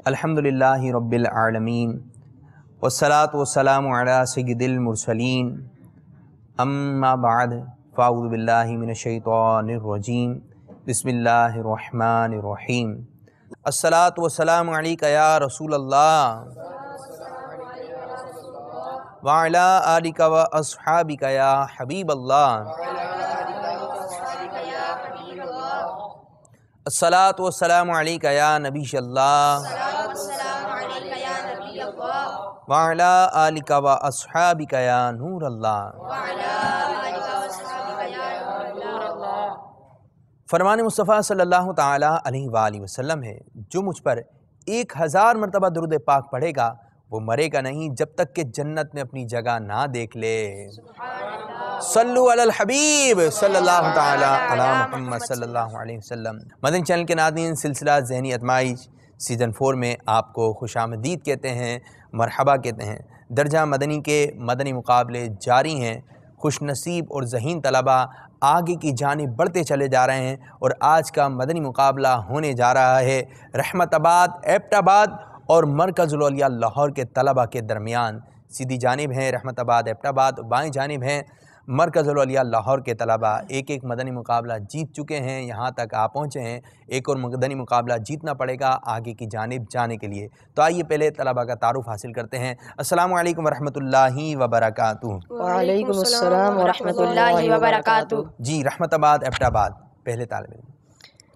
الحمدللہ رب العالمین والصلاة والسلام علی سید المرسلین اما بعد فاعوذ باللہ من الشیطان الرجیم بسم اللہ الرحمن الرحیم الصلاة والسلام علیک یا رسول اللہ وعلی آلک و اصحابک یا حبیب اللہ الصلاة والسلام علیک یا نبی اللہ وعلی آلک و اصحابک یا نور اللہ۔ فرمان مصطفیٰ صلی اللہ تعالی علیہ وآلہ وسلم ہے، جو مجھ پر 1000 مرتبہ درود پاک پڑھے گا وہ مرے گا نہیں جب تک کہ جنت میں اپنی جگہ نہ دیکھ لے۔ صلو علی الحبیب صلی اللہ تعالی علی محمد صلی اللہ علیہ وسلم۔ مدنی چینل کے ناظرین، سلسلہ ذہنی آزمائش سیزن 4 میں آپ کو خوش آمدید کہتے ہیں، مرحبا کہتے ہیں۔ درجہ مدنی کے مدنی مقابلے جاری ہیں، خوش نصیب اور ذہین طلبہ آگے کی جانب بڑھتے چلے جا رہے ہیں، اور آج کا مدنی مقابلہ ہونے جا رہا ہے رحمت آباد، ایبٹ آباد اور مرکز الاولیاء لاہور کے طلبہ کے درمیان۔ سیدھی جانب ہیں رحمت آباد ایبٹ آباد، بائیں جانب ہیں مرکز الاولیاء لاہور کے طلبہ۔ ایک مدنی مقابلہ جیت چکے ہیں، یہاں تک آپ پہنچے ہیں، ایک اور مدنی مقابلہ جیتنا پڑے گا آگے کی جانب جانے کے لیے۔ تو آئیے پہلے طلبہ کا تعارف حاصل کرتے ہیں۔ السلام علیکم ورحمۃ اللہ وبرکاتہ۔ وعلیکم السلام ورحمۃ اللہ وبرکاتہ۔ جی، رحمت آباد ایبٹ آباد، پہلے طالب علم۔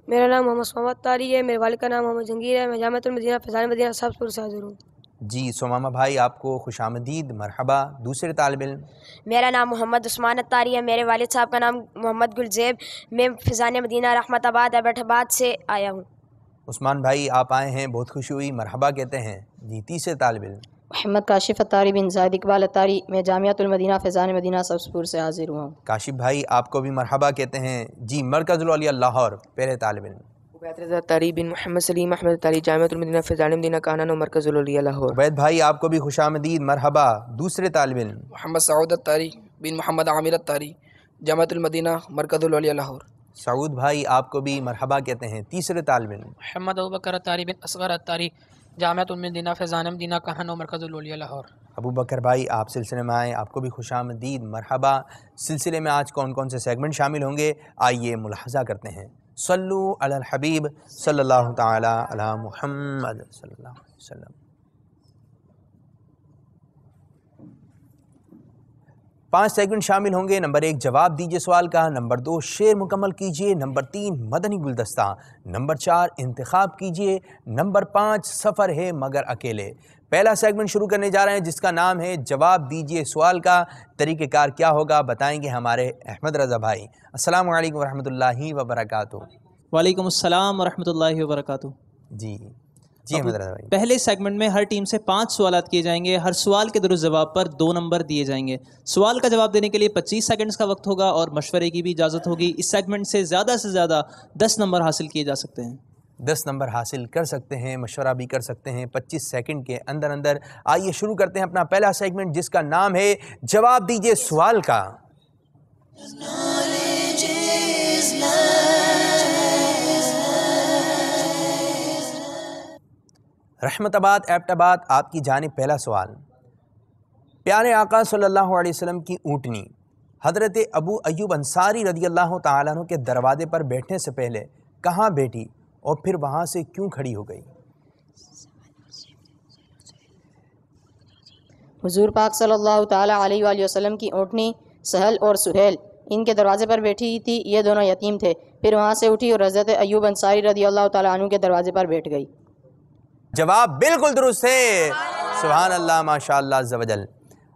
میرا نام محمد محمد طاری ہے، میرے والد کا نام محمد جہانگیر ہے، میں جامعۃ المدینہ فیضان مدینہ سبز سے حاضر ہوں۔ جی، سمامہ بھائی آپ کو خوش آمدید، مرحبا۔ دوسرے طالب علم۔ میرا نام محمد عثمان الطاری ہے، میرے والد صاحب کا نام محمد گلزیب، میں فیضان مدینہ رحمت آباد ایبٹ آباد سے آیا ہوں۔ عثمان بھائی آپ آئے ہیں، بہت خوشی ہوئی، مرحبا کہتے ہیں۔ جی، تیسرے طالب علم۔ محمد کاشف الطاری بن زاہد اقبال الطاری، میں جامعۃ المدینہ فیضان مدینہ سبز سے حاضر ہوا ہوں۔ کاشف بھائی آپ کو بھی مرحبا کہتے ہیں۔ جی، مرکز الاولیاء لاہور، پہلے طالب علم۔ عبید رضا طاری بن محمد سلیم احمد طاری، جامعۃ المدینہ فیضان مدینہ کانان و مرکز الاولیاء لاہور۔ عبید بھائی آپ کو بھی خوش آمدید، مرحبا۔ دوسرے طالب علم۔ محمد سعود الطاری بن محمد عامر الطاری، جامعۃ المدینہ مرکز الاولیاء لاہور۔ سعود بھائی آپ کو بھی مرحبا کہتے ہیں۔ تیسرے طالب علم۔ محمد ابوبکر الطاری بن اصغر الطاری، جامعۃ المدینہ فیضان مدینہ کہن و مرکز الاولیاء لاہور۔ ابو بکر بھائی آپ سلسلے میں آئیں، آپ کو بھی خوش آمدید، مرحبا۔ سلسلے میں آج کون کون سے سیگمنٹ شامل ہوں گے، آئیے ملاحظہ کرتے ہیں۔ صلو علی الحبیب صلی اللہ تعالی علی محمد صلی اللہ علیہ وسلم۔ 5 سیگمنٹ شامل ہوں گے۔ نمبر 1 جواب دیجئے سوال کا، نمبر 2 شعر مکمل کیجئے، نمبر 3 مدنی گلدستہ، نمبر 4 انتخاب کیجئے، نمبر 5 سفر ہے مگر اکیلے۔ پہلا سیگمنٹ شروع کرنے جا رہے ہیں جس کا نام ہے جواب دیجئے سوال کا۔ طریقہ کار کیا ہوگا بتائیں گے ہمارے احمد رضا بھائی۔ السلام علیکم ورحمۃ اللہ وبرکاتہ۔ وعلیکم السلام ورحمۃ اللہ وبرکاتہ۔ جی احمد رضا بھائی۔ پہلے سیگمنٹ میں ہر ٹیم سے 5 سوالات کیے جائیں گے، ہر سوال کے درست جواب پر 2 نمبر دیے جائیں گے۔ سوال کا جواب دینے کے لیے 25 سیکنڈز کا وقت ہوگا اور مشورے کی بھی اجازت ہوگی۔ اس سیگمنٹ سے زیادہ 10 نمبر حاصل کیے جا سکتے ہیں۔ 10 نمبر حاصل کر سکتے ہیں، مشورہ بھی کر سکتے ہیں 25 سیکنڈ کے اندر۔ آئیے شروع کرتے ہیں اپنا پہلا سیگمنٹ جس کا نام ہے جواب دیجئے سوال کا۔ رحمت آباد ایبٹ آباد آپ کی جانب پہلا سوال۔ پیارے آقا صلی اللہ علیہ وسلم کی اونٹنی حضرت ابو ایوب انصاری رضی اللہ تعالیٰ عنہ کے دروازے پر بیٹھنے سے پہلے کہاں بیٹھی اور پھر وہاں سے کیوں کھڑی ہو گئی؟ حضور پاک صلی اللہ تعالیٰ علیہ وآلہ وسلم کی اونٹنی سہل اور سہیل ان کے دروازے پر بیٹھی تھی، یہ دونوں یتیم تھے، پھر وہاں سے اٹھی اور حضرت ایوب انصاری رضی اللہ تعالیٰ عنہ کے دروازے پر بیٹھ گئی۔ جواب بالکل درست ہے، سبحان اللہ، ماشاء اللہ عز و جل۔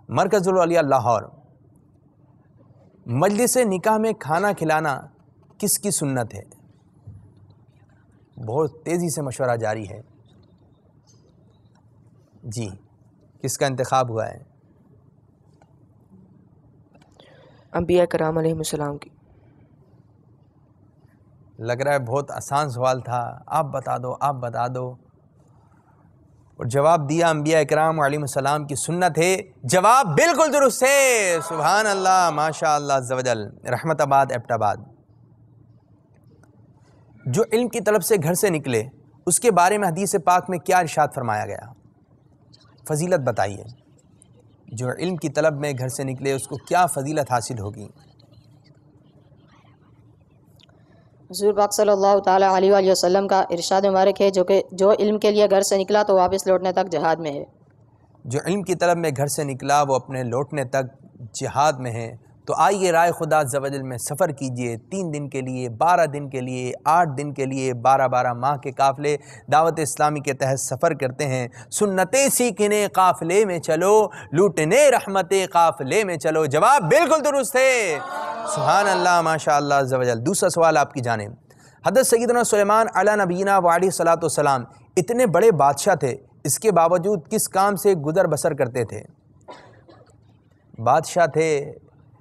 مرکز الاولیاء لاہور، مجلس نکاح میں کھانا کھلانا کس کی سنت ہے؟ بہت تیزی سے مشورہ جاری ہے۔ جی کس کا انتخاب ہوا ہے؟ انبیاء کرام علیہ السلام کی۔ لگ رہا ہے بہت آسان سوال تھا، آپ بتا دو آپ بتا دو، اور جواب دیا انبیاء اکرام علیہ السلام کی سنت ہے۔ جواب بالکل درست ہے، سبحان اللہ، ماشاء اللہ عز و جل۔ رحمت آباد ایبٹ آباد، جو علم کی طلب سے گھر سے نکلے اس کے بارے میں حدیث پاک میں کیا ارشاد فرمایا گیا؟ فضیلت بتائیے، جو علم کی طلب میں گھر سے نکلے اس کو کیا فضیلت حاصل ہوگی؟ حضور پاک صلی اللہ تعالیٰ علیہ وآلہ وسلم کا ارشاد مبارک ہے جو علم کے لیے گھر سے نکلا تو واپس لوٹنے تک جہاد میں ہے۔ جو علم کی طلب میں گھر سے نکلا وہ اپنے لوٹنے تک جہاد میں ہے۔ تو آئیے رائے خدا عز و جل میں سفر کیجئے، 3 دن کے لیے، 12 دن کے لیے، 8 دن کے لیے، 12 ماہ کے قافلے دعوت اسلامی کے تحت سفر کرتے ہیں۔ سنتیں سیکھنے قافلے میں چلو، لوٹنے رحمتیں قافلے میں چلو۔ جواب بالکل درست ہے، سبحان اللہ، ماشاء اللہ عز و جل۔ دوسرا سوال آپ کی جانب، حضرت سیدنا سلیمان علیہ نبینا وعلیہ الصلاۃ والسلام اتنے بڑے بادشاہ تھے، اس کے باوجود کس کام سے گزر بسر کرتے تھے؟ بادشاہ تھے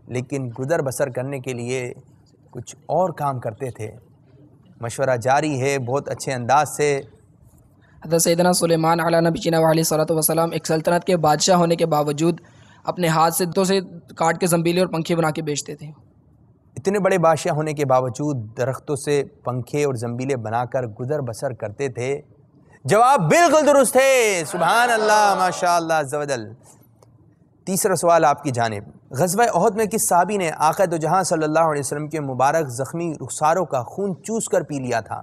لیکن گزر بسر کرنے کے لیے کچھ اور کام کرتے تھے۔ مشورہ جاری ہے بہت اچھے انداز سے۔ حضرت سیدنا سلیمان علیہ نبینا علیہ صلاۃ وسلام ایک سلطنت کے بادشاہ ہونے کے باوجود اپنے ہاتھ سے درختوں سے کاٹ کے زنبیلے اور پنکھے بنا کے بیچتے تھے۔ اتنے بڑے بادشاہ ہونے کے باوجود درختوں سے پنکھے اور زنبیلے بنا کر گزر بسر کرتے تھے۔ جواب بالکل درست ہے، سبحان اللہ، ماشاء اللہ عز و جل۔ تیسرا سوال آپ کی جانب، غزوہ احد میں کس صحابی نے آقا دو جہاں صلی اللہ علیہ وسلم کے مبارک زخمی رخساروں کا خون چوس کر پی لیا تھا؟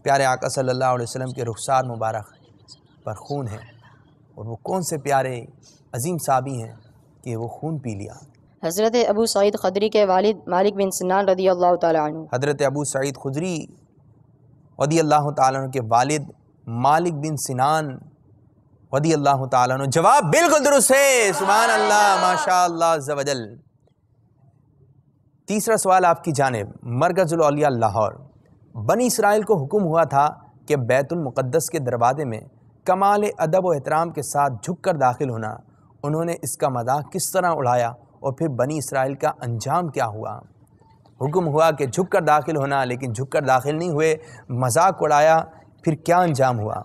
پیارے آقا صلی اللہ علیہ وسلم کے رخسار مبارک پر خون ہے، اور وہ کون سے پیارے عظیم صحابی ہیں کہ وہ خون پی لیا؟ حضرت ابو سعید خدری کے والد مالک بن سنان رضی اللہ تعالیٰ عنہ۔ حضرت ابو سعید خدری رضی اللہ تعالیٰ عنہ کے والد مالک بن سنان رضی اللہ تعالیٰ عنہ۔ جواب بالکل درست ہے، سبحان اللہ، ماشاء اللہ عز و جل۔ تیسرا سوال آپ کی جانب، مرکز الاولیاء لاہور، بنی اسرائیل کو حکم ہوا تھا کہ بیت المقدس کے دروازے میں کمال ادب و احترام کے ساتھ جھک کر داخل ہونا۔ انہوں نے اس کا مذاق کس طرح اڑایا اور پھر بنی اسرائیل کا انجام کیا ہوا؟ حکم ہوا کہ جھک کر داخل ہونا، لیکن جھک کر داخل نہیں ہوئے، مذاق اڑایا، پھر کیا انجام ہوا؟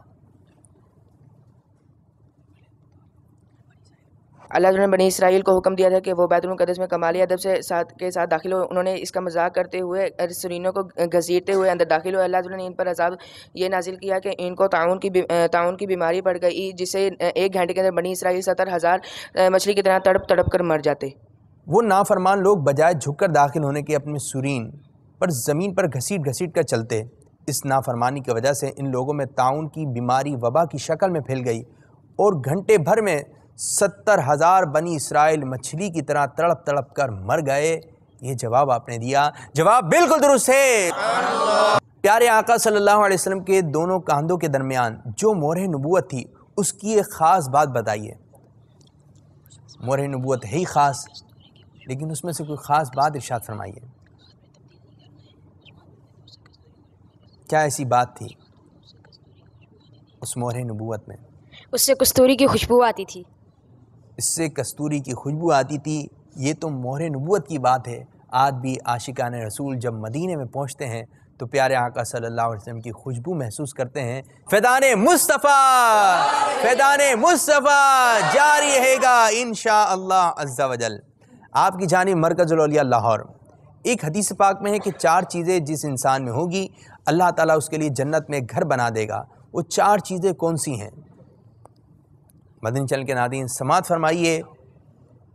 اللہ تعالیٰ نے بنی اسرائیل کو حکم دیا تھا کہ وہ بیت المقدس میں کمالی ادب کے ساتھ داخل ہو۔ انہوں نے اس کا مذاق کرتے ہوئے سرینوں کو گھسیٹتے ہوئے اندر داخل ہوئے۔ اللہ تعالیٰ نے ان پر عذاب یہ نازل کیا کہ ان کو تعاون کی بیماری پڑ گئی، جس سے 1 گھنٹے کے اندر بنی اسرائیل 70,000 مچھلی کی طرح تڑپ تڑپ کر مر جاتے۔ وہ نافرمان لوگ بجائے جھک کر داخل ہونے کے اپنے سرین پر زمین پر گھسیٹ گھسیٹ کر چلتے۔ اس نافرمانی کی وجہ سے ان لوگوں میں تعاون کی بیماری وبا کی شکل میں پھیل گئی، اور گھنٹے بھر میں 70,000 بنی اسرائیل مچھلی کی طرح تڑپ تڑپ کر مر گئے۔ یہ جواب آپ نے دیا، جواب بالکل درست ہے۔ پیارے آقا صلی اللہ علیہ وسلم کے دونوں کاندھوں کے درمیان جو مہر نبوت تھی اس کی ایک خاص بات بتائیے۔ مہر نبوت ہے ہی خاص، لیکن اس میں سے کوئی خاص بات ارشاد فرمائیے، کیا ایسی بات تھی اس مہر نبوت میں؟ اس سے کستوری کی خوشبو آتی تھی۔ اس سے کستوری کی خوشبو آتی تھی، یہ تو مہر نبوت کی بات ہے۔ آج بھی عاشقان رسول جب مدینے میں پہنچتے ہیں تو پیارے آقا صلی اللہ علیہ وسلم کی خوشبو محسوس کرتے ہیں۔ فیضان مصطفیٰ، فیضان مصطفیٰ جاری رہے گا انشاءاللہ عز و جل۔ آپ کی جانب مرکز الاولیاء لاہور، ایک حدیث پاک میں ہے کہ 4 چیزیں جس انسان میں ہوگی اللہ تعالیٰ اس کے لیے جنت میں گھر بنا دے گا۔ وہ 4 چیزیں کون سی ہیں؟ مدنی چینل کے ناظرین سماعت فرمائیے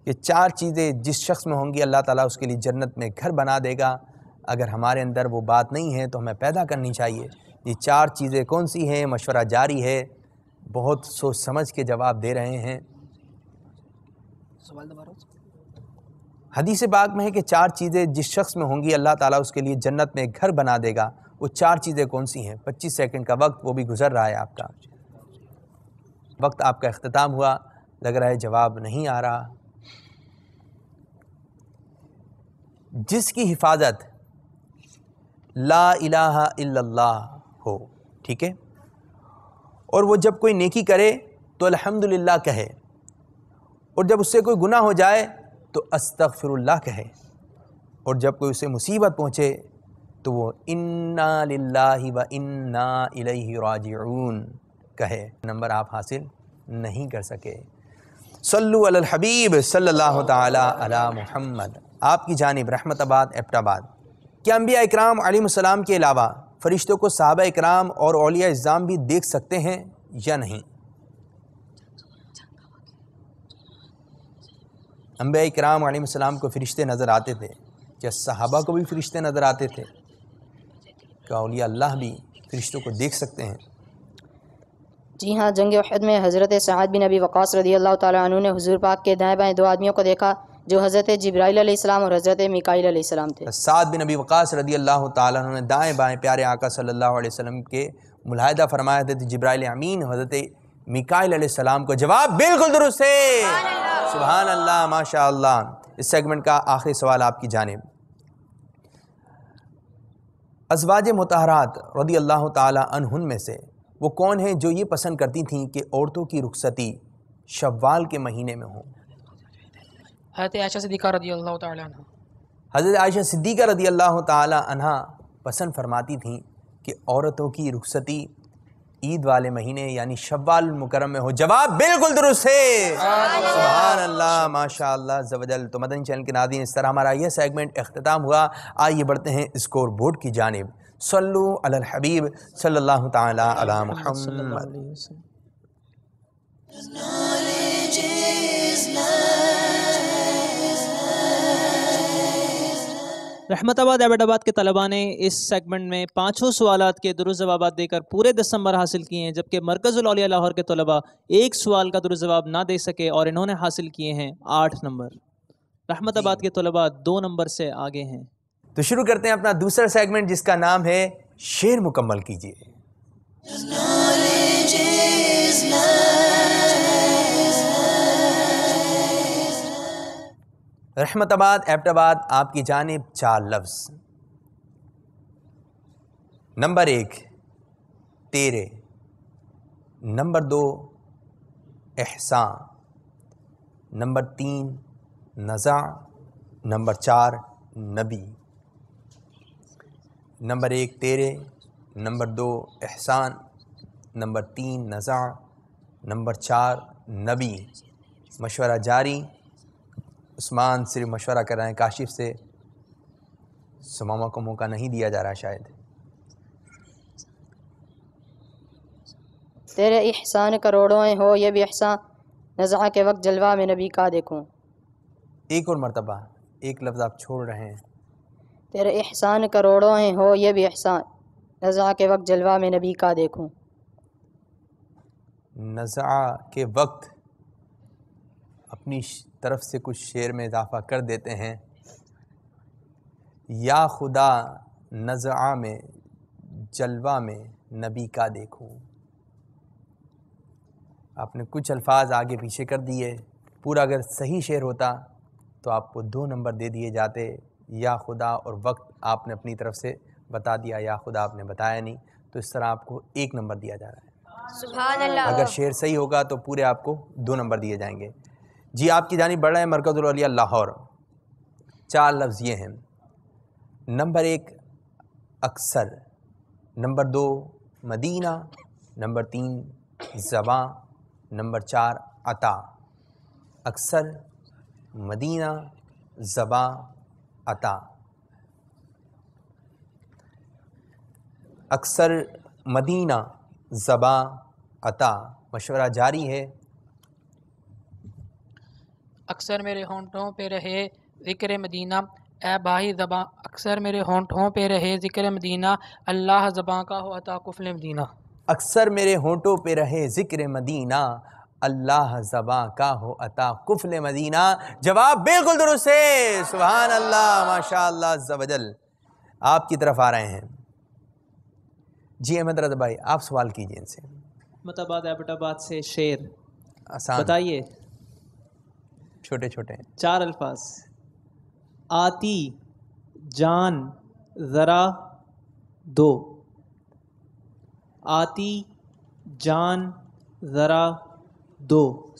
کہ 4 چیزیں جس شخص میں ہوں گی اللہ تعالیٰ اس کے لیے جنت میں گھر بنا دے گا۔ اگر ہمارے اندر وہ بات نہیں ہے تو ہمیں پیدا کرنی چاہیے۔ یہ 4 چیزیں کون سی ہیں؟ مشورہ جاری ہے، بہت سوچ سمجھ کے جواب دے رہے ہیں۔ حدیث پاک میں ہے کہ 4 چیزیں جس شخص میں ہوں گی اللہ تعالیٰ اس کے لیے جنت میں گھر بنا دے گا۔ وہ 4 چیزیں کون سی ہیں؟ 25 سیکنڈ کا وقت وہ بھی گزر رہا ہے، آپ کا وقت آپ کا اختتام ہوا، لگ رہا ہے جواب نہیں آ رہا۔ جس کی حفاظت لا الہ الا اللہ ہو، ٹھیک ہے، اور وہ جب کوئی نیکی کرے تو الحمدللہ کہے، اور جب اس سے کوئی گناہ ہو جائے تو استغفر اللہ کہے، اور جب کوئی اسے مصیبت پہنچے تو وہ انا للہ و انا الیہ راجعون کہے۔ نمبر آپ حاصل نہیں کر سکے۔ صلو علی الحبیب صلی اللہ تعالی علی محمد۔ آپ کی جانب رحمت آباد ایبٹ آباد، کیا انبیاء اکرام علیہ السلام کے علاوہ فرشتوں کو صحابہ اکرام اور اولیاء اعظام بھی دیکھ سکتے ہیں یا نہیں؟ انبیاء اکرام علیہ السلام کو فرشتے نظر آتے تھے، کیا صحابہ کو بھی فرشتے نظر آتے تھے؟ کیا اولیاء اللہ بھی فرشتوں کو دیکھ سکتے ہیں؟ جی ہاں، جنگ احد میں حضرت سعد بن ابی وقاص رضی اللہ تعالیٰ عنہ نے حضور پاک کے دائیں بائیں دو آدمیوں کو دیکھا جو حضرت جبرائیل علیہ السلام اور حضرت میکائیل علیہ السلام تھے۔ سعد بن ابی وقاص رضی اللہ تعالیٰ عنہ نے دائیں بائیں پیارے آقا صلی اللہ علیہ وسلم کے ملاحدہ فرمایا تھے، جبرائیل امین حضرت میکائیل علیہ السلام کو جواب بالکل درست ہے۔ سبحان اللہ، ماشاء اللہ۔ اس سیگمنٹ کا آخری سوال آپ کی جانب، ازواج مطہرات رضی اللہ تعالیٰ عنہن میں سے وہ کون ہیں جو یہ پسند کرتی تھیں کہ عورتوں کی رخصتی شوال کے مہینے میں ہو؟ حضرت عائشہ صدیقہ رضی اللہ تعالیٰ عنہ۔ حضرت عائشہ صدیقہ رضی اللہ تعالیٰ عنہ پسند فرماتی تھیں کہ عورتوں کی رخصتی عید والے مہینے یعنی شوال المکرم میں ہو۔ جواب بالکل درست ہے۔ سبحان اللہ، ماشاء اللہ عز و جل۔ تو مدنی چینل کے ناظرین، اس طرح ہمارا یہ سیگمنٹ اختتام ہوا۔ آئیے بڑھتے ہیں اسکور بورڈ کی جانب۔ صلو علی الحبیب صلی اللہ تعالی علی محمد۔ رحمت آباد ایبٹ آباد کے طلباء نے اس سیگمنٹ میں 5 سوالات کے درست جوابات دے کر پورے 10 نمبر حاصل کیے ہیں، جبکہ مرکز الاولیاء لاہور کے طلباء ایک سوال کا درست جواب نہ دے سکے اور انہوں نے حاصل کیے ہیں 8 نمبر۔ رحمت آباد کے طلباء 2 نمبر سے آگے ہیں۔ تو شروع کرتے ہیں اپنا دوسرا سیگمنٹ جس کا نام ہے شعر مکمل کیجیے۔ رحمت آباد ایبٹ آباد، آپ کی جانب 4 لفظ۔ نمبر 1 تیرے، نمبر 2 احسان، نمبر 3 نزع، نمبر 4 نبی۔ نمبر 1 تیرے، نمبر 2 احسان، نمبر 3 نزع، نمبر 4 نبی۔ مشورہ جاری۔ عثمان صرف مشورہ کر رہے ہیں کاشف سے، سمامہ کو موقع نہیں دیا جا رہا شاید۔ تیرے احسان کروڑوں ہو یہ بھی احسان، نزع کے وقت جلوہ میں نبی کا دیکھوں۔ ایک اور مرتبہ، ایک لفظ آپ چھوڑ رہے ہیں۔ تیرے احسان کروڑوں ہو یہ بھی احسان، نزع کے وقت جلوہ میں نبی کا دیکھوں۔ نزع کے وقت اپنی طرف سے کچھ شعر میں اضافہ کر دیتے ہیں، یا خدا نزع میں جلوہ میں نبی کا دیکھوں۔ آپ نے کچھ الفاظ آگے پیچھے کر دیے، پورا اگر صحیح شعر ہوتا تو آپ کو 2 نمبر دے دیے جاتے۔ یا خدا اور وقت آپ نے اپنی طرف سے بتا دیا، یا خدا آپ نے بتایا نہیں، تو اس طرح آپ کو 1 نمبر دیا جا رہا ہے۔ سبحان اللہ۔ اگر شعر صحیح ہوگا تو پورے آپ کو 2 نمبر دیے جائیں گے۔ جی آپ کی جانب بڑھ رہے ہیں مرکز الاولیاء لاہور۔ 4 لفظ یہ ہیں۔ نمبر 1 اکثر، نمبر 2 مدینہ، نمبر 3 زباں، نمبر 4 عطا۔ اکثر، مدینہ، زباں، عطا۔ اکثر، مدینہ، زباں، عطا۔ مشورہ جاری ہے۔ اکثر میرے ہونٹوں پہ رہے ذکر مدینہ، اے باہی زباں اکثر میرے ہونٹوں پہ رہے ذکر مدینہ، اللہ زباں کا ہو عطا کفل مدینہ۔ اکثر میرے ہونٹوں پہ رہے ذکر مدینہ، اللہ زباں کا ہو عطا کفل مدینہ۔ جواب بالکل درست ہے۔ سبحان اللہ، ماشاء اللہ عز و جل۔ آپ کی طرف آ رہے ہیں۔ جی احمد رضا بھائی، آپ سوال کیجئے ان سے۔ رحمت آباد ایبٹ آباد سے شعر آسان، بتائیے۔ چھوٹے چھوٹے 4 الفاظ۔ آتی جان ذرا دو، آتی جان ذرا 2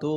2।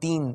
3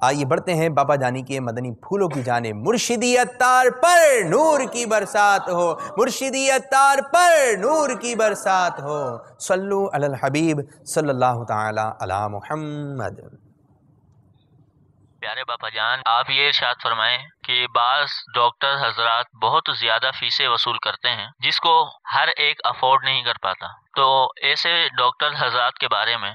آئیے بڑھتے ہیں باپا جانی کے مدنی پھولوں کی جانب۔ مرشدی عطار پر نور کی برسات ہو، مرشدی عطار پر نور کی برسات ہو، صلو علی الحبیب صلی اللہ تعالی علی محمد۔ پیارے باپا جان، آپ یہ ارشاد فرمائیں کہ بعض ڈاکٹر حضرات بہت زیادہ فیسیں وصول کرتے ہیں جس کو ہر ایک افورڈ نہیں کر پاتا، تو ایسے ڈاکٹر حضرات کے بارے میں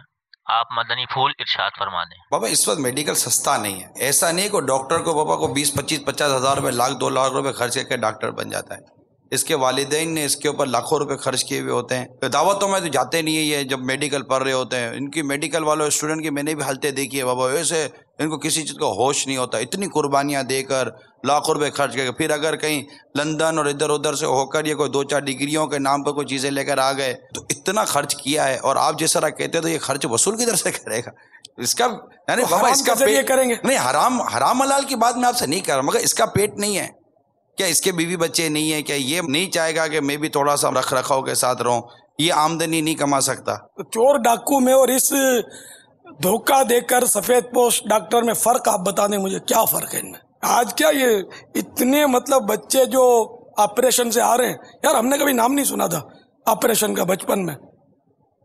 آپ مدنی پھول ارشاد فرما دیں۔ بابا اس وقت میڈیکل سستا نہیں ہے، ایسا نہیں کہ ڈاکٹر کو بابا کو 20-25-50 ہزار روپے، لاکھ 2 لاکھ روپے خرچ کر کے ڈاکٹر بن جاتا ہے۔ اس کے والدین نے اس کے اوپر لاکھوں روپے خرچ کیے ہوئے ہوتے ہیں۔ دعوتوں میں تو جاتے نہیں ہیں، یہ جب میڈیکل پڑھ رہے ہوتے ہیں، ان کی میڈیکل والوں اسٹوڈنٹ کی میں نے بھی حالتیں دیکھی ہے بابا، ایسے ان کو کسی چیز کا ہوش نہیں ہوتا، اتنی قربانیاں دے کر لاکھوں روپے خرچ کر کے پھر اگر کہیں لندن اور ادھر ادھر سے ہو کر یہ کوئی 2-4 ڈگریوں کے نام پر کوئی چیزیں لے کر آ گئے تو اتنا خرچ کیا ہے، اور آپ جس طرح کہتے تو یہ خرچ وصول کدھر سے کرے گا؟ اس کا یعنی بابا اس کا پیٹ کریں گے نہیں، حرام حلال کی بات میں آپ سے نہیں کر رہا، مگر اس کا پیٹ نہیں ہے کیا؟ اس کے بیوی بچے نہیں ہیں کیا؟ یہ نہیں چاہے گا کہ میں بھی تھوڑا سا رکھ رکھاؤ کے ساتھ رہوں؟ یہ آمدنی نہیں کما سکتا؟ چور ڈاکو میں اور اس دھوکہ دے کر سفید پوش ڈاکٹر میں فرق آپ بتا دیں مجھے، کیا فرق ہے ان میں؟ آج کیا یہ اتنے مطلب بچے جو آپریشن سے آ رہے ہیں، یار ہم نے کبھی نام نہیں سنا تھا آپریشن کا بچپن میں۔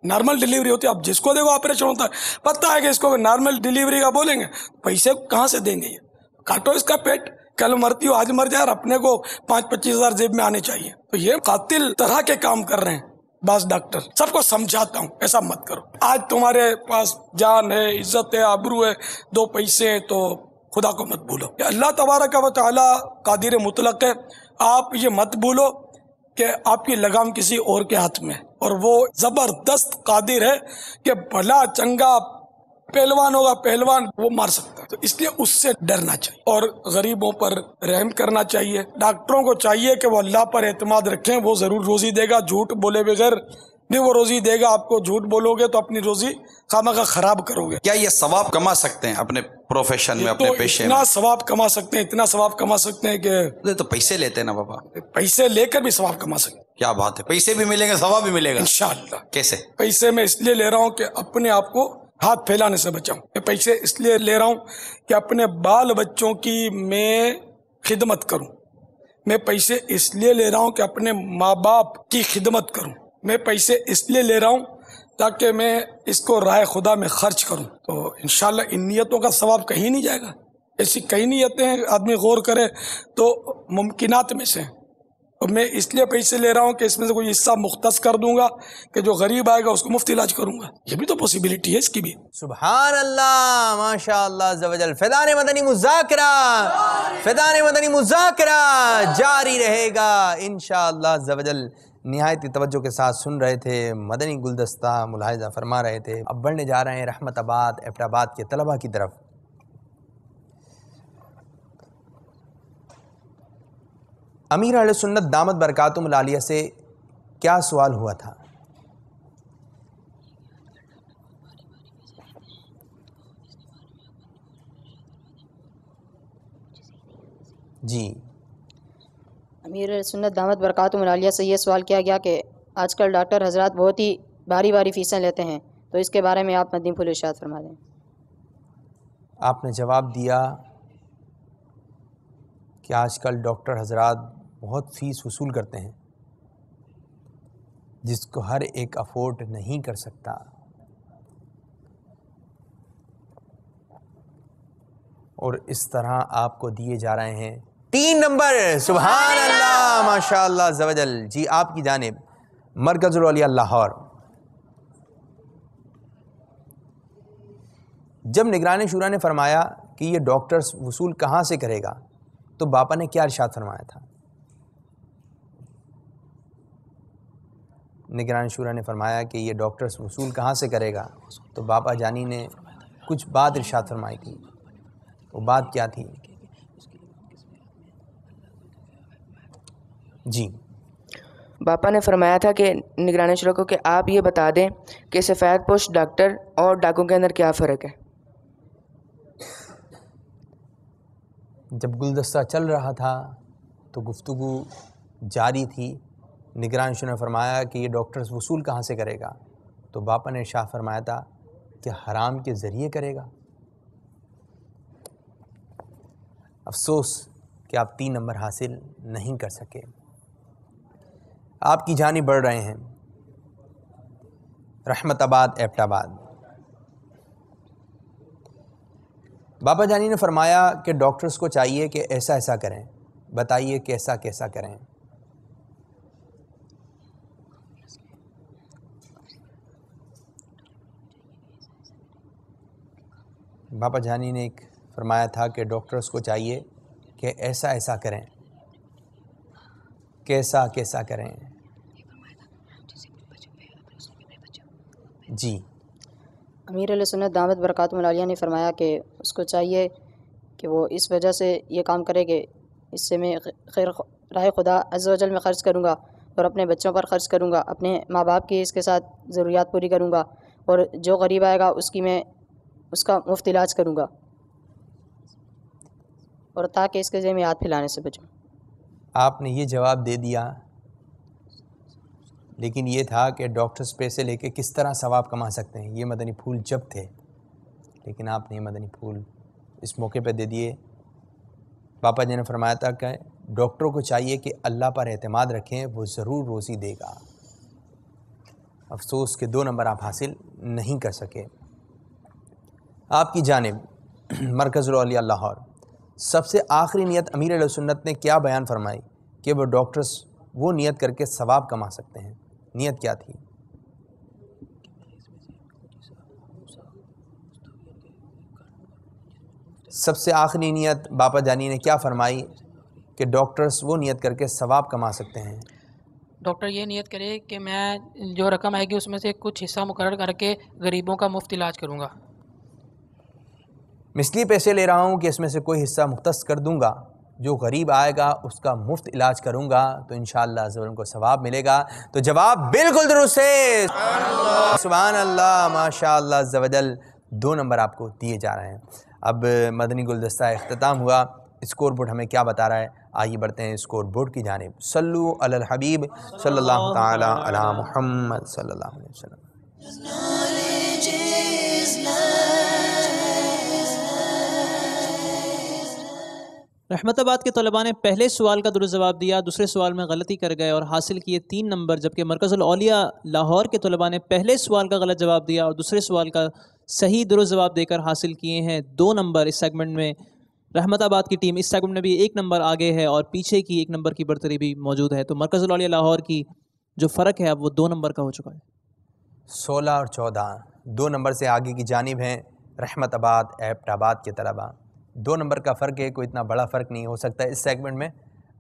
نارمل ڈیلیوری ہوتی ہے، اب جس کو دیکھو آپریشن ہوتا ہے، پتہ ہے کہ اس کو نارمل ڈیلیوری کا بولیں گے، پیسے کہاں سے دیں گے؟ یہ کاٹو اس کا پیٹ، کل مرتی ہو آج مر جائے، اور اپنے کو 5-25 ہزار جیب میں آنے چاہیے۔ تو یہ قاتل طرح کے کام کر رہے ہیں بعض ڈاکٹر۔ سب کو سمجھاتا ہوں ایسا مت کرو، آج تمہارے پاس جان ہے، عزت ہے، آبرو ہے، 2 پیسے ہیں تو خدا کو مت بھولو۔ اللہ تبارک و تعالی قادر مطلق ہے، آپ یہ مت بھولو کہ آپ کی لگام کسی اور کے ہاتھ میں، اور وہ زبردست قادر ہے کہ بھلا چنگا پہلوان ہوگا، پہلوان وہ مار سکتا ہے، تو اس لیے اس سے ڈرنا چاہیے اور غریبوں پر رحم کرنا چاہیے۔ ڈاکٹروں کو چاہیے کہ وہ اللہ پر اعتماد رکھیں، وہ ضرور روزی دے گا، جھوٹ بولے بغیر نہیں وہ روزی دے گا آپ کو۔ جھوٹ بولو گے تو اپنی روزی خامخواہ خراب کرو گے۔ کیا یہ ثواب کما سکتے ہیں اپنے پروفیشن میں، اپنے پیشے میں؟ اتنا ثواب کما سکتے ہیں، اتنا ثواب کما سکتے ہیں کہ تو پیسے لیتے ہیں نا بابا، پیسے لے کر بھی ثواب کما سکتے ہیں۔ کیا بات ہے، پیسے بھی ملیں گے ثواب بھی ملے گا انشاءاللہ۔ کیسے؟ پیسے میں اس لیے لے رہا ہوں کہ اپنے آپ کو ہاتھ پھیلانے سے بچاؤں۔ میں پیسے اس لیے لے رہا ہوں کہ اپنے بال بچوں کی میں خدمت کروں۔ میں پیسے اس لیے لے رہا ہوں کہ اپنے ماں باپ کی خدمت کروں۔ میں پیسے اس لیے لے رہا ہوں تاکہ میں اس کو راہ خدا میں خرچ کروں۔ تو انشاءاللہ ان نیتوں کا ثواب کہیں نہیں جائے گا۔ ایسی کئی نیتیں ہیں، آدمی غور کرے تو ممکنات میں سے، اور میں اس لیے پیسے لے رہا ہوں کہ اس میں سے کوئی حصہ مختص کر دوں گا کہ جو غریب آئے گا اس کو مفت علاج کروں گا۔ یہ بھی تو پاسبلٹی ہے اس کی بھی۔ سبحان اللہ، ماشاء اللہ عز و جل۔ فیضان مدنی مذاکرہ، فیضان مدنی مذاکرہ جاری رہے گا انشاءاللہ عز و جل۔ نہایت توجہ کے ساتھ سن رہے تھے، مدنی گلدستہ ملاحظہ فرما رہے تھے۔ اب بڑھنے جا رہے ہیں رحمت آباد ایبٹ آباد کے طلبہ کی طرف۔ امیر اہل سنت دامت برکاتہم العالیہ سے کیا سوال ہوا تھا؟ جی، امیر سنت دامت برکاتہم العالیہ سے یہ سوال کیا گیا کہ آج کل ڈاکٹر حضرات بہت ہی بھاری بھاری فیسیں لیتے ہیں، تو اس کے بارے میں آپ مدنی پھول ارشاد فرما دیں۔ آپ نے جواب دیا کہ آج کل ڈاکٹر حضرات بہت فیس وصول کرتے ہیں جس کو ہر ایک افورڈ نہیں کر سکتا، اور اس طرح آپ کو دیے جا رہے ہیں 3 نمبر۔ سبحان اللہ، ماشاء اللہ عز و جل۔ جی آپ کی جانب مرکز العلیاء لاہور۔ جب نگران شورا نے فرمایا کہ یہ ڈاکٹرز وصول کہاں سے کرے گا تو باپا نے کیا ارشاد فرمایا تھا؟ نگران شورا نے فرمایا کہ یہ ڈاکٹرز وصول کہاں سے کرے گا تو باپا جانی نے کچھ بات ارشاد فرمائی تھی۔ وہ بات کیا تھی؟ جی، باپا نے فرمایا تھا کہ نگران شورا کو کہ آپ یہ بتا دیں کہ سفید پوش ڈاکٹر اور ڈاکوں کے اندر کیا فرق ہے۔ جب گلدستہ چل رہا تھا تو گفتگو جاری تھی۔ نگران شورا نے فرمایا کہ یہ ڈاکٹرز وصول کہاں سے کرے گا تو باپا نے ارشاد فرمایا تھا کہ حرام کے ذریعے کرے گا۔ افسوس کہ آپ 3 نمبر حاصل نہیں کر سکے۔ آپ کی جانب بڑھ رہے ہیں رحمت آباد ایبٹ آباد۔ بابا جانی نے فرمایا کہ ڈاکٹرز کو چاہیے کہ ایسا ایسا کریں، بتائیے کیسا کیسا کریں۔ بابا جانی نے ایک فرمایا تھا کہ ڈاکٹرز کو چاہیے کہ ایسا ایسا کریں، کیسا کیسا کریں۔ جی امیر علیہ سنت دامت برکاتہ العالیہ نے فرمایا کہ اس کو چاہیے کہ وہ اس وجہ سے یہ کام کرے کہ اس سے میں خیر راہ خدا عز و جل میں خرچ کروں گا اور اپنے بچوں پر خرچ کروں گا، اپنے ماں باپ کی اس کے ساتھ ضروریات پوری کروں گا، اور جو غریب آئے گا اس کا مفت علاج کروں گا، اور تاکہ اس کے ذریعے میں ہاتھ پھیلانے سے بچوں۔ آپ نے یہ جواب دے دیا، لیکن یہ تھا کہ ڈاکٹرز پیسے لے کے کس طرح ثواب کما سکتے ہیں۔ یہ مدنی پھول جب تھے، لیکن آپ نے یہ مدنی پھول اس موقع پہ دے دیے۔ پاپا جی نے فرمایا تھا کہ ڈاکٹروں کو چاہیے کہ اللہ پر اعتماد رکھیں، وہ ضرور روزی دے گا۔ افسوس کہ 2 نمبر آپ حاصل نہیں کر سکے۔ آپ کی جانب مرکز الاولیاء لاہور، سب سے آخری نیت امیر علیہ سنت نے کیا بیان فرمائی کہ وہ ڈاکٹرز وہ نیت کر کے ثواب کما سکتے ہیں؟ نیت کیا تھی؟ سب سے آخری نیت باپا جانی نے کیا فرمائی کہ ڈاکٹرز وہ نیت کر کے ثواب کما سکتے ہیں؟ ڈاکٹر یہ نیت کرے کہ میں جو رقم آئے گی اس میں سے کچھ حصہ مقرر کر کے غریبوں کا مفت علاج کروں گا۔ مثلی پیسے لے رہا ہوں کہ اس میں سے کوئی حصہ مختص کر دوں گا، جو غریب آئے گا اس کا مفت علاج کروں گا تو انشاءاللہ عز و جل کو ثواب ملے گا۔ تو جواب بالکل درست ہے، سبحان اللہ، ماشاءاللہ عز و جل۔ 2 نمبر آپ کو دیے جا رہے ہیں۔ اب مدنی گلدستہ اختتام ہوا، اسکور بورڈ ہمیں کیا بتا رہا ہے؟ آئیے بڑھتے ہیں اسکور بورڈ کی جانب۔ صلو علی الحبیب صلی اللہ تعالی علی محمد صلی اللہ علیہ وسلم۔ رحمت آباد کے طلباء نے پہلے سوال کا درست جواب دیا، دوسرے سوال میں غلطی کر گئے اور حاصل کیے 3 نمبر، جبکہ مرکز الاولیاء لاہور کے طلباء نے پہلے سوال کا غلط جواب دیا اور دوسرے سوال کا صحیح درست جواب دے کر حاصل کیے ہیں 2 نمبر۔ اس سیگمنٹ میں رحمت آباد کی ٹیم اس سیگمنٹ میں بھی 1 نمبر آگے ہے اور پیچھے کی 1 نمبر کی برتری بھی موجود ہے، تو مرکز الاولیاء لاہور کی جو فرق ہے اب وہ 2 نمبر کا ہو چکا ہے۔ 16 اور 14 2 نمبر سے آگے کی جانب ہیں رحمت آباد ایبٹ آباد کے طلباء۔ 2 نمبر کا فرق ہے، کوئی اتنا بڑا فرق نہیں، ہو سکتا ہے اس سیگمنٹ میں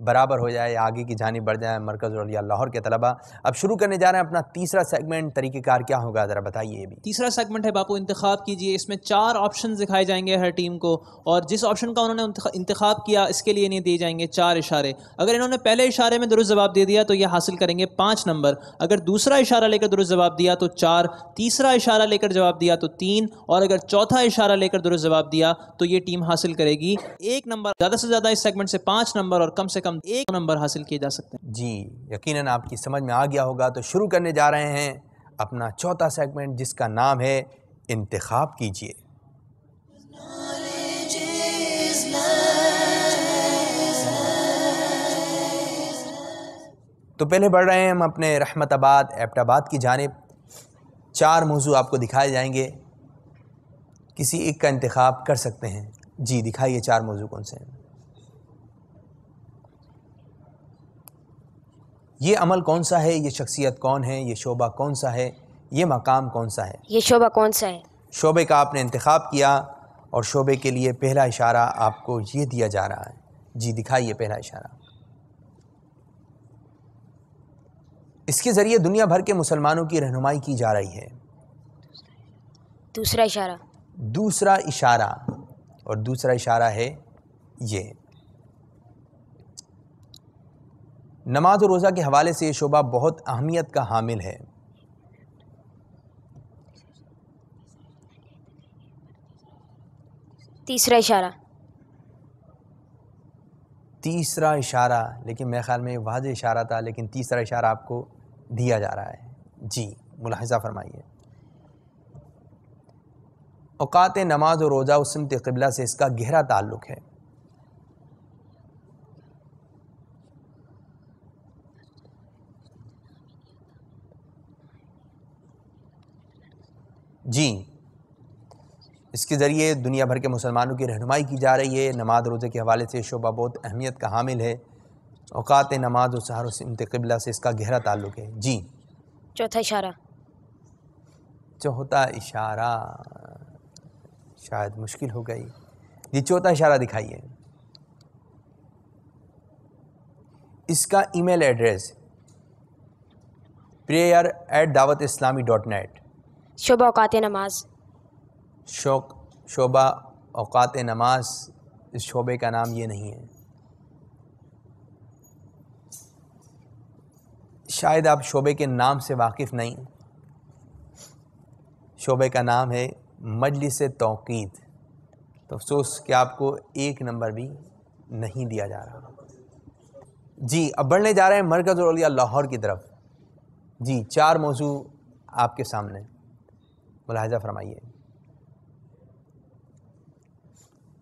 برابر ہو جائے، آگے کی جانب بڑھ جائے مرکز الاولیاء لاہور کے طلباء۔ اب شروع کرنے جا رہے ہیں اپنا تیسرا سیگمنٹ، طریقہ کار کیا ہوگا ذرا بتائیے یہ بھی۔ تیسرا سیگمنٹ ہے باپو انتخاب کیجئے، اس میں 4 آپشن دکھائے جائیں گے ہر ٹیم کو، اور جس آپشن کا انہوں نے انتخاب کیا اس کے لیے انہیں دیے جائیں گے 4 اشارے۔ اگر انہوں نے پہلے اشارے میں درست جواب دے دیا تو یہ حاصل کریں گے 5 نمبر، اگر دوسرا اشارہ لے کر درست جواب دیا تو 4، تیسرا اشارہ لے کر جواب دیا تو 3، اور اگر چوتھا اشارہ لے کر درست جواب دیا تو یہ ٹیم حاصل کرے گی 1 نمبر۔ زیادہ سے زیادہ اس سیگمنٹ سے 5 نمبر اور کم سے کم 1 نمبر حاصل کیے جا سکتے ہیں۔ جی یقیناً آپ کی سمجھ میں آ گیا ہوگا، تو شروع کرنے جا رہے ہیں اپنا چوتھا سیگمنٹ جس کا نام ہے انتخاب کیجئے۔ تو پہلے بڑھ رہے ہیں ہم اپنے رحمت آباد ایبٹ آباد کی جانب۔ 4 موضوع آپ کو دکھائے جائیں گے، کسی ایک کا انتخاب کر سکتے ہیں۔ جی دکھائیے 4 موضوع کون سے ہیں؟ یہ عمل کون سا ہے، یہ شخصیت کون ہے، یہ شعبہ کون سا ہے، یہ مقام کون سا ہے؟ یہ شعبہ کون سا ہے؟ شعبے کا آپ نے انتخاب کیا اور شعبے کے لیے پہلا اشارہ آپ کو یہ دیا جا رہا ہے۔ جی دکھائیے پہلا اشارہ۔ اس کے ذریعے دنیا بھر کے مسلمانوں کی رہنمائی کی جا رہی ہے۔ دوسرا اشارہ۔ دوسرا اشارہ، اور دوسرا اشارہ ہے یہ۔ نماز و روزہ کے حوالے سے یہ شعبہ بہت اہمیت کا حامل ہے۔ تیسرا اشارہ۔ تیسرا اشارہ، لیکن میرے خیال میں یہ واضح اشارہ تھا، لیکن تیسرا اشارہ آپ کو دیا جا رہا ہے۔ جی ملاحظہ فرمائیے۔ اوقات نماز و روزہ و سمت قبلہ سے اس کا گہرا تعلق ہے۔ جی، اس کے ذریعے دنیا بھر کے مسلمانوں کی رہنمائی کی جا رہی ہے۔ نماز روزے کے حوالے سے شعبہ بہت اہمیت کا حامل ہے۔ اوقات نماز و سحر و سمت قبلہ سے اس کا گہرا تعلق ہے۔ جی، چوتھا اشارہ۔ چوتھا اشارہ شاید مشکل ہو گئی۔ جی، چوتھا اشارہ دکھائیے۔ اس کا ای میل ایڈریس prayer@dawatislami.net۔ شعبہ اوقات نماز۔ شعبہ اوقات نماز، اس شعبے کا نام یہ نہیں ہے۔ شاید آپ شعبے کے نام سے واقف نہیں۔ شعبے کا نام ہے مجلس توقید۔ تو افسوس کہ آپ کو 1 نمبر بھی نہیں دیا جا رہا۔ جی، اب بڑھنے جا رہے ہیں مرکز الاولیاء لاہور کی طرف۔ جی، 4 موضوع آپ کے سامنے، ملاحظہ فرمائیے۔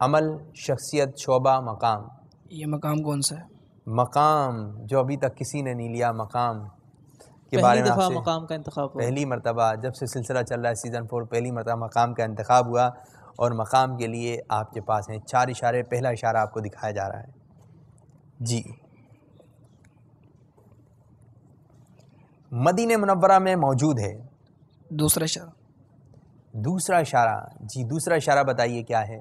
عمل، شخصیت، شعبہ، مقام۔ یہ مقام کون سا ہے؟ مقام جو ابھی تک کسی نے نہیں لیا، مقام کے بارے میں آپ سے مقام کا انتخاب ہوا۔ پہلی مرتبہ جب سے سلسلہ چل رہا ہے سیزن 4، پہلی مرتبہ مقام کا انتخاب ہوا، اور مقام کے لیے آپ کے پاس ہیں 4 اشارے۔ پہلا اشارہ آپ کو دکھایا جا رہا ہے۔ جی، مدینہ منورہ میں موجود ہے۔ دوسرا اشارہ۔ دوسرا اشارہ، جی دوسرا اشارہ بتائیے کیا ہے؟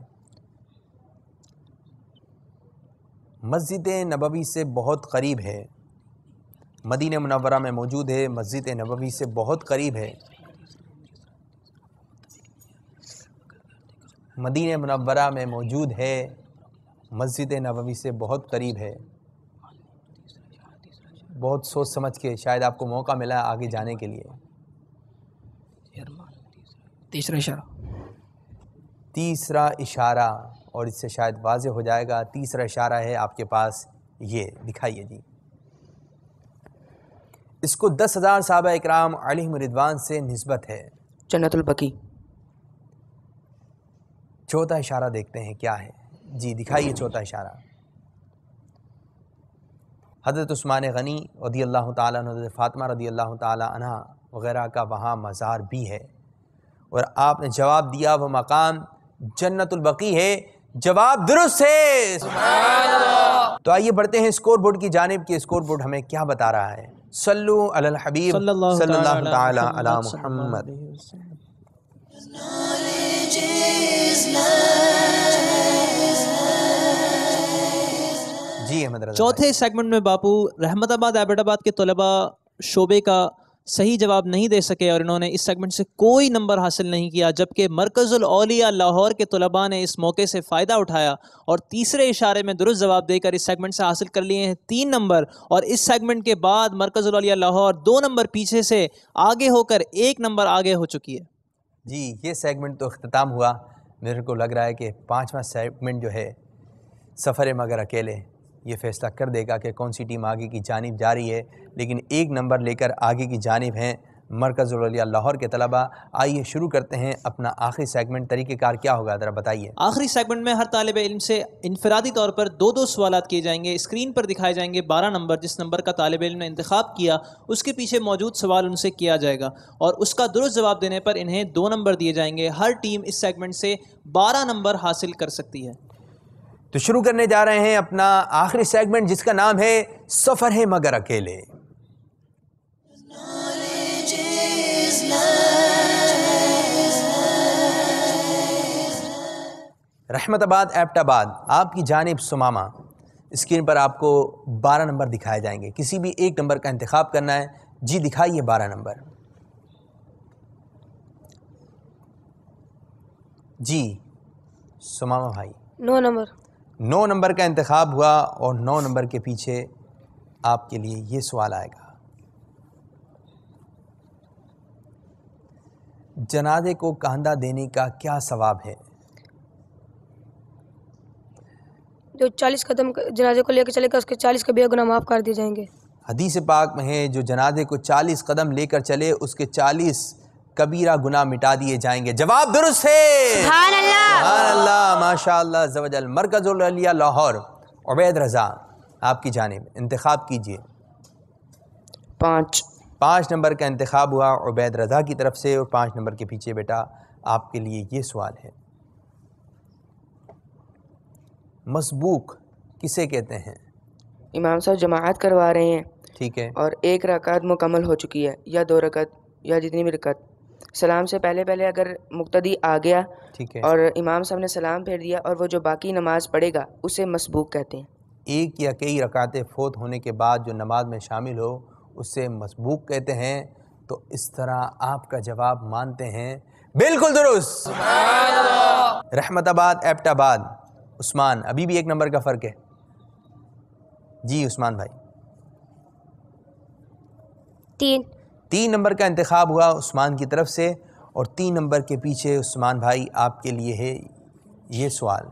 مسجد نبوی سے بہت قریب ہے۔ مدینہ منورہ میں موجود ہے، مسجد نبوی سے بہت قریب ہے۔ مدینہ منورہ میں موجود ہے، مسجد نبوی سے بہت قریب ہے۔ بہت سوچ سمجھ کے شاید آپ کو موقع ملا آگے جانے کے لیے۔ تیسرا اشارہ۔ تیسرا اشارہ، اور اس سے شاید واضح ہو جائے گا۔ تیسرا اشارہ ہے آپ کے پاس، یہ دکھائیے جی۔ اس کو 10,000 صحابہ اکرام علیہم رضوان سے نسبت ہے۔ جنت البقیع۔ چوتھا اشارہ دیکھتے ہیں کیا ہے۔ جی دکھائیے چوتھا اشارہ۔ حضرت عثمان غنی رضی اللہ تعالیٰ عنہ، حضرت فاطمہ رضی اللہ تعالیٰ عنہ وغیرہ کا وہاں مزار بھی ہے، اور آپ نے جواب دیا وہ مقام جنت البقیع ہے۔ جواب درست ہے، سبحان اللہ۔ تو آئیے بڑھتے ہیں اسکور بورڈ کی جانب کہ اسکور بورڈ ہمیں کیا بتا رہا ہے۔ صلو علی الحبیب صلی اللہ تعالی علی محمد۔ جی احمد رضا، چوتھے سیگمنٹ میں باپو رحمت آباد ایبٹ آباد کے طلباء شعبے کا صحیح جواب نہیں دے سکے، اور انہوں نے اس سیگمنٹ سے کوئی نمبر حاصل نہیں کیا، جبکہ مرکز الاولیاء لاہور کے طلباء نے اس موقع سے فائدہ اٹھایا اور تیسرے اشارے میں درست جواب دے کر اس سیگمنٹ سے حاصل کر لیے ہیں 3 نمبر، اور اس سیگمنٹ کے بعد مرکز الاولیاء لاہور 2 نمبر پیچھے سے آگے ہو کر 1 نمبر آگے ہو چکی ہے۔ جی یہ سیگمنٹ تو اختتام ہوا، میرے کو لگ رہا ہے کہ 5واں سیگمنٹ جو ہے سفر مگر اکیلے، یہ فیصلہ کر دے گا کہ کون سی ٹیم آگے کی جانب جا رہی ہے، لیکن 1 نمبر لے کر آگے کی جانب ہیں مرکز الاولیاء لاہور کے طلباء۔ آئیے شروع کرتے ہیں اپنا آخری سیگمنٹ۔ طریقہ کار کیا ہوگا ذرا بتائیے۔ آخری سیگمنٹ میں ہر طالب علم سے انفرادی طور پر 2 سوالات کیے جائیں گے، اسکرین پر دکھائے جائیں گے 12 نمبر، جس نمبر کا طالب علم نے انتخاب کیا اس کے پیچھے موجود سوال ان سے کیا جائے گا، اور اس کا درست جواب دینے پر انہیں 2 نمبر دیے جائیں گے۔ ہر ٹیم اس سیگمنٹ سے 12 نمبر حاصل کر سکتی ہے۔ تو شروع کرنے جا رہے ہیں اپنا آخری سیگمنٹ جس کا نام ہے سفر ہے مگر اکیلے۔ رحمت آباد ایبٹ آباد، آپ کی جانب سمامہ، اسکرین پر آپ کو 12 نمبر دکھائے جائیں گے، کسی بھی 1 نمبر کا انتخاب کرنا ہے۔ جی دکھائیے 12 نمبر۔ جی سمامہ بھائی، 9 نمبر۔ 9 نمبر کا انتخاب ہوا، اور 9 نمبر کے پیچھے آپ کے لیے یہ سوال آئے گا۔ جنازے کو کاندھا دینے کا کیا ثواب ہے؟ جو 40 قدم جنازے کو لے کے چلے گا اس کے 40 کبیرہ گناہ معاف کر دیے جائیں گے۔ حدیث پاک میں ہے جو جنازے کو 40 قدم لے کر چلے اس کے 40 کبیرہ گناہ مٹا دیے جائیں گے۔ جواب درست ہے، سبحان اللہ، سبحان اللہ، ماشاءاللہ عز و جل۔ مرکز الاولیاء لاہور، عبید رضا آپ کی جانب انتخاب کیجئے۔ 5۔ 5 نمبر کا انتخاب ہوا عبید رضا کی طرف سے، اور 5 نمبر کے پیچھے بیٹا آپ کے لیے یہ سوال ہے، مسبوق کسے کہتے ہیں؟ امام صاحب جماعت کروا رہے ہیں، ٹھیک ہے، اور 1 رکعت مکمل ہو چکی ہے یا 2 رکعت یا جتنی بھی رکعت، سلام سے پہلے اگر مقتدی آ گیا ٹھیک ہے، اور امام صاحب نے سلام پھیر دیا اور وہ جو باقی نماز پڑھے گا اسے مسبوق کہتے ہیں۔ ایک یا کئی رکعتیں فوت ہونے کے بعد جو نماز میں شامل ہو اسے مسبوق کہتے ہیں۔ تو اس طرح آپ کا جواب مانتے ہیں بالکل درست۔ رحمت آباد ایبٹ آباد، عثمان، ابھی بھی 1 نمبر کا فرق ہے جی عثمان بھائی۔ 3 نمبر کا انتخاب ہوا عثمان کی طرف سے، اور 3 نمبر کے پیچھے عثمان بھائی آپ کے لیے ہے یہ سوال،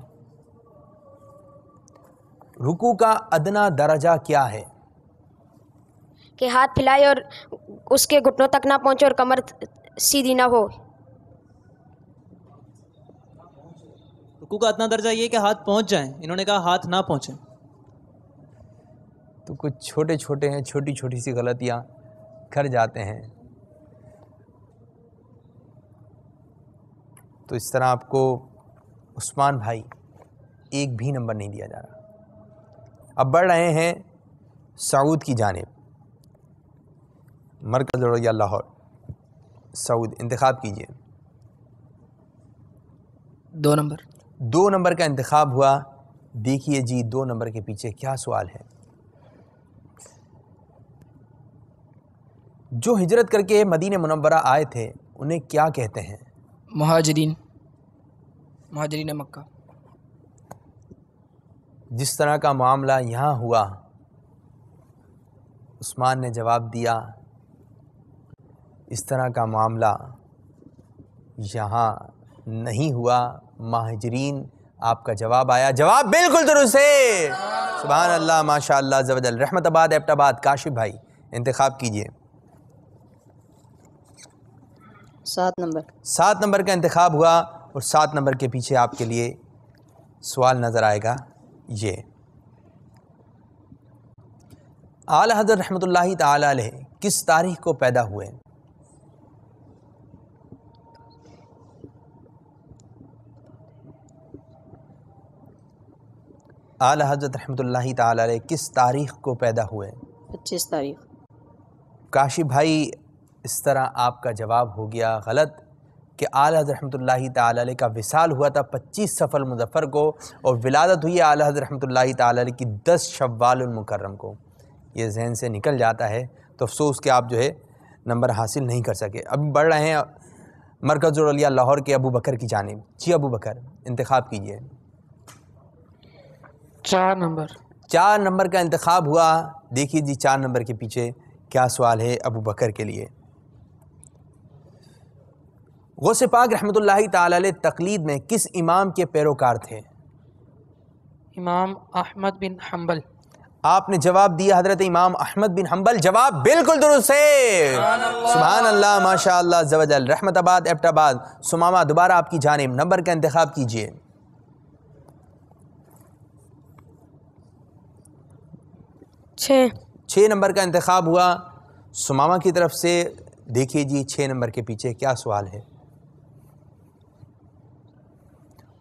رکوع کا ادنا درجہ کیا ہے؟ کہ ہاتھ پھیلائے اور اس کے گھٹنوں تک نہ پہنچے اور کمر سیدھی نہ ہو۔ رکوع کا ادنا درجہ یہ کہ ہاتھ پہنچ جائیں، انہوں نے کہا ہاتھ نہ پہنچیں۔ تو کچھ چھوٹے چھوٹے ہیں، چھوٹی چھوٹی سی غلطیاں کر جاتے ہیں، تو اس طرح آپ کو عثمان بھائی 1 بھی نمبر نہیں دیا جا رہا۔ اب بڑھ رہے ہیں سعود کی جانب، مرکز العلیا لاہور، سعود انتخاب کیجئے۔ 2 نمبر 2 نمبر کا انتخاب ہوا، دیکھیے جی 2 نمبر کے پیچھے کیا سوال ہے۔ جو ہجرت کر کے مدینہ منورہ آئے تھے انہیں کیا کہتے ہیں؟ مہاجرین مکہ۔ جس طرح کا معاملہ یہاں ہوا، عثمان نے جواب دیا، اس طرح کا معاملہ یہاں نہیں ہوا، مہاجرین آپ کا جواب آیا، جواب بالکل درست ہے، سبحان اللہ ماشاء اللہ عز و جل۔ رحمت آباد ایبٹ آباد، کاشف بھائی انتخاب کیجئے۔ 7 نمبر 7 نمبر کا انتخاب ہوا، اور 7 نمبر کے پیچھے آپ کے لیے سوال نظر آئے گا یہ، اعلی حضرت رحمۃ اللہ تعالی علیہ کس تاریخ کو پیدا ہوئے؟ اعلی حضرت رحمۃ اللہ تعالی علیہ کس تاریخ کو پیدا ہوئے؟ 25 تاریخ۔ کاشف بھائی اس طرح آپ کا جواب ہو گیا غلط، کہ اعلی حضرت رحمۃ اللہ تعالی علیہ کا وصال ہوا تھا 25 صفر المظفر کو، اور ولادت ہوئی اعلی حضرت رحمۃ اللہ تعالی علیہ کی 10 شوال المکرم کو۔ یہ ذہن سے نکل جاتا ہے تو افسوس کہ آپ جو ہے نمبر حاصل نہیں کر سکے۔ اب بڑھ رہے ہیں مرکز العلیا لاہور کے ابو بکر کی جانب، جی ابو بکر انتخاب کیجئے۔ 4 نمبر 4 نمبر کا انتخاب ہوا، دیکھیے جی 4 نمبر کے پیچھے کیا سوال ہے ابو بکر کے لیے۔ غوث پاک رحمۃ اللہ تعالی علیہ تقلید میں کس امام کے پیروکار تھے؟ امام احمد بن حنبل۔ آپ نے جواب دیا حضرت امام احمد بن حنبل، جواب بالکل درست ہے، سبحان اللہ ماشاء اللہ عز و جل۔ رحمت آباد ایبٹ آباد، سمامہ دوبارہ آپ کی جانب، نمبر کا انتخاب کیجئے۔ 6 نمبر کا انتخاب ہوا سمامہ کی طرف سے، دیکھیے جی 6 نمبر کے پیچھے کیا سوال ہے۔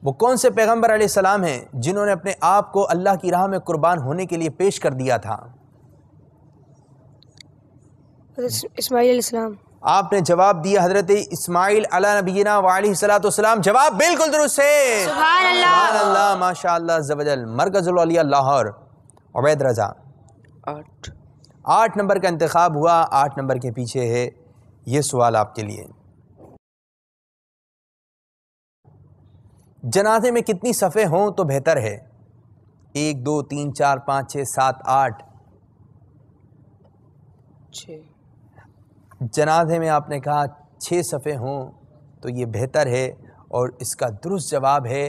وہ کون سے پیغمبر علیہ السلام ہیں جنہوں نے اپنے آپ کو اللہ کی راہ میں قربان ہونے کے لیے پیش کر دیا تھا؟ اسماعیل علیہ السلام۔ آپ نے جواب دیا حضرت اسماعیل علیہ نبینا وعلیہ السلام، جواب بالکل درست ہے، سبحان اللہ، سبحان اللہ ماشاء اللہ عز و جل۔ مرکز العلیا لاہور، عبید رضا 8 نمبر کا انتخاب ہوا، 8 نمبر کے پیچھے ہے یہ سوال آپ کے لیے۔ جنازے میں کتنی صفیں ہوں تو بہتر ہے؟ 1 2 3 4 5 6 7 8 6 جنازے میں آپ نے کہا 6 صفیں ہوں تو یہ بہتر ہے، اور اس کا درست جواب ہے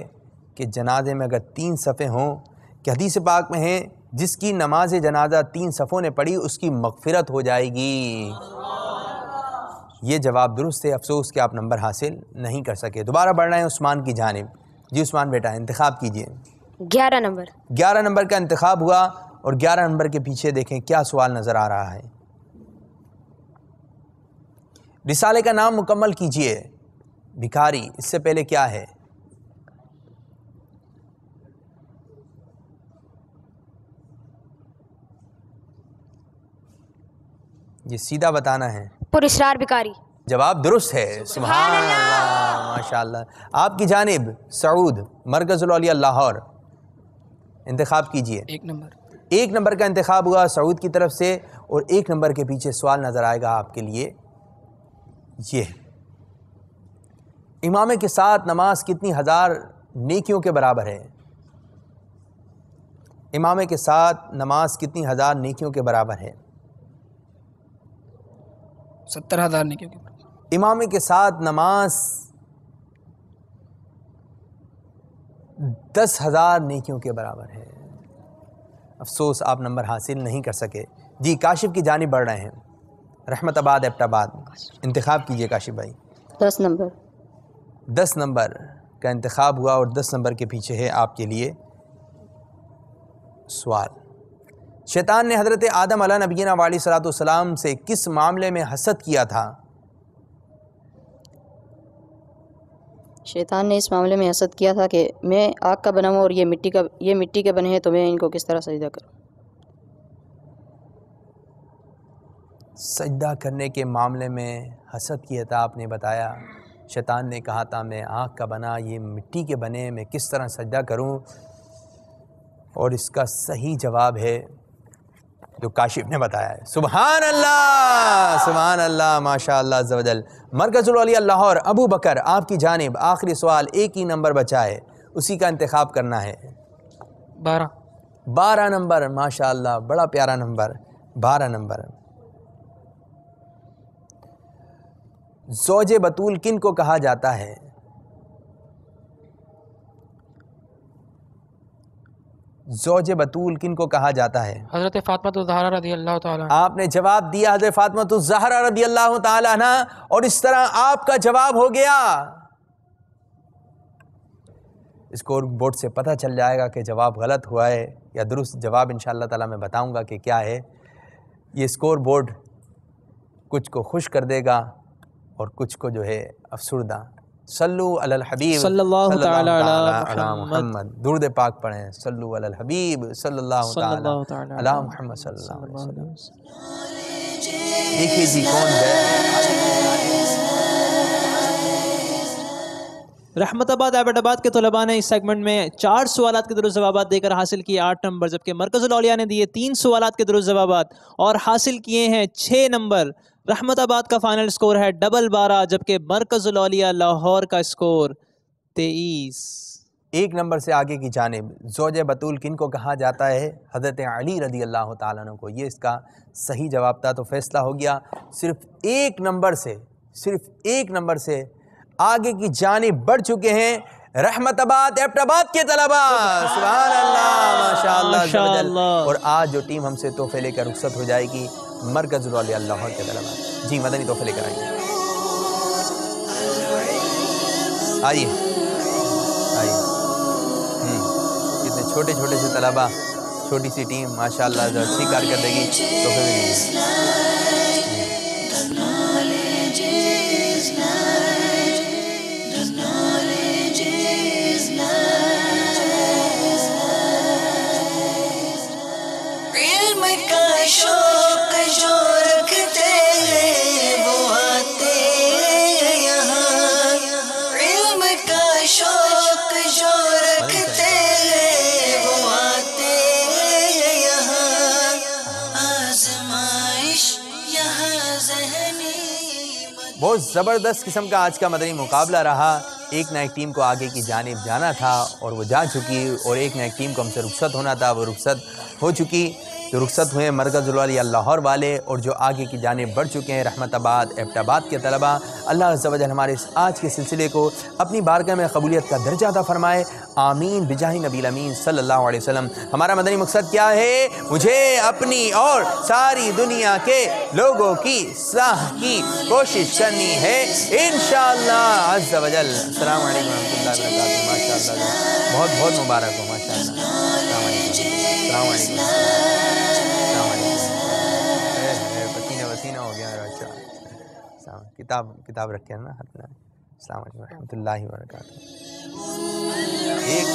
کہ جنازے میں اگر 3 صفیں ہوں، کہ حدیث پاک میں ہے جس کی نماز جنازہ 3 صفوں نے پڑھی اس کی مغفرت ہو جائے گی۔ یہ جواب درست ہے، افسوس کہ آپ نمبر حاصل نہیں کر سکے۔ دوبارہ بڑھ رہے ہیں عثمان کی جانب، جی عثمان بیٹا انتخاب کیجئے۔ 11 نمبر 11 نمبر کا انتخاب ہوا، اور 11 نمبر کے پیچھے دیکھیں کیا سوال نظر آ رہا ہے۔ رسالے کا نام مکمل کیجئے. بھکاری اس سے پہلے کیا ہے؟ یہ سیدھا بتانا ہے. پراسرار بھکاری. جواب درست ہے. سبحان اللہ، ماشاء اللہ. آپ کی جانب سعود مرکز العلیہ لاہور انتخاب کیجئے. ایک نمبر کا انتخاب ہوا سعود کی طرف سے، اور ایک نمبر کے پیچھے سوال نظر آئے گا آپ کے لیے. یہ امام کے ساتھ نماز کتنی ہزار نیکیوں کے برابر ہے؟ امام کے ساتھ نماز کتنی ہزار نیکیوں کے برابر ہے؟ 70,000 نیکیوں کے برابر. امام کے ساتھ نماز 10,000 نیکیوں کے برابر ہے. افسوس آپ نمبر حاصل نہیں کر سکے. جی کاشف کی جانب بڑھ رہے ہیں. رحمت آباد ایبٹ آباد انتخاب کیجئے کاشف بھائی. 10 نمبر. 10 نمبر کا انتخاب ہوا، اور 10 نمبر کے پیچھے ہے آپ کے لیے سوال. شیطان نے حضرت آدم علیہ نبینا علیہ الصلوۃ والسلام سے کس معاملے میں حسد کیا تھا؟ شیطان نے اس معاملے میں حسد کیا تھا کہ میں آگ کا بنا ہوں اور یہ مٹی کے بنے ہیں، تو میں ان کو کس طرح سجدہ کروں. سجدہ کرنے کے معاملے میں حسد کیا تھا آپ نے بتایا. شیطان نے کہا تھا میں آگ کا بنا، یہ مٹی کے بنے، میں کس طرح سجدہ کروں؟ اور اس کا صحیح جواب ہے جو کاشف نے بتایا ہے. سبحان اللہ، سبحان اللہ، ماشاء اللہ عز و جل. مرکز العلیہ لاہور ابو بکر آپ کی جانب آخری سوال. ایک ہی نمبر بچا ہے، اسی کا انتخاب کرنا ہے. 12 نمبر، ماشاء اللہ بڑا پیارا نمبر. 12 نمبر. زوج بطول کن کو کہا جاتا ہے؟ زوج بطول کن کو کہا جاتا ہے؟ حضرت فاطمہ الزہرا رضی اللہ تعالیٰ. آپ نے جواب دیا حضرت فاطمہ الزہرا رضی اللہ تعالیٰ عنہ، اور اس طرح آپ کا جواب ہو گیا. اسکور بورڈ سے پتہ چل جائے گا کہ جواب غلط ہوا ہے یا درست جواب. انشاءاللہ تعالیٰ میں بتاؤں گا کہ کیا ہے. یہ اسکور بورڈ کچھ کو خوش کر دے گا اور کچھ کو جو ہے افسردہ. صلو علی الحبیب صلی اللہ تعالی علی محمد. درود پاک پڑھیں. صلو علی الحبیب صلی اللہ تعالی علی محمد صلی اللہ علیہ وسلم. دیکھیے جی کون ہے. رحمت آباد ایبٹ آباد کے طلباء نے اس سیگمنٹ میں 4 سوالات کے درست جوابات دے کر حاصل کیے 8 نمبر، جبکہ مرکز الاولیاء نے دیے 3 سوالات کے درست جوابات اور حاصل کیے ہیں 6 نمبر. رحمت آباد کا فائنل سکور ہے 12، جبکہ مرکز الاولیاء لاہور کا سکور 23. 1 نمبر سے آگے کی جانب زوج بطول کن کو کہا جاتا ہے؟ حضرت علی رضی اللہ تعالیٰ عنہ کو. یہ اس کا صحیح جواب تھا، تو فیصلہ ہو گیا. صرف 1 نمبر سے آگے کی جانب بڑھ چکے ہیں رحمت آباد ایبٹ آباد کے طلباء. سبحان اللہ، ماشاءاللہ. اور آج جو ٹیم ہم سے تحفے لے کر رخصت ہو جائے گی مرکز الاولیاء لاہور کے طلباء. جی مدنی تحفے لے کر آئیے. آئیے کتنے چھوٹے چھوٹے سے طلباء، چھوٹی سی ٹیم، ماشاءاللہ جو اچھی کارکردگی تحفے میں دی. بہت زبردست قسم کا آج کا مدنی مقابلہ رہا. ایک نہ ایک ٹیم کو آگے کی جانب جانا تھا اور وہ جا چکی، اور ایک نہ ایک ٹیم کو ہم سے رخصت ہونا تھا، وہ رخصت ہو چکی. جو رخصت ہوئے مرکز الاولیاء لاہور والے، اور جو آگے کی جانب بڑھ چکے ہیں رحمت آباد ایبٹ آباد کے طلباء. اللہ عز و جل ہمارے اس آج کے سلسلے کو اپنی بارگاہ میں قبولیت کا درجہ عطا فرمائے. آمین بجاہ نبی الامین صلی اللہ علیہ وسلم. ہمارا مدنی مقصد کیا ہے؟ مجھے اپنی اور ساری دنیا کے لوگوں کی اصلاح کی کوشش کرنی ہے انشاءاللہ عز و جل. السلام علیکم ورحمۃ اللہ وبرکاتہ. ماشاءاللہ بہت بہت مبارک ہو. ماشاءاللہ. السلام علیکم. السلام علیکم. السلام علیکم. پسینہ ہو گیا میرا. اچھا السلام کتاب رکھے ہیں نا ہاتھ میں. السلام علیکم ورحمۃ اللہ وبرکاتہ. ایک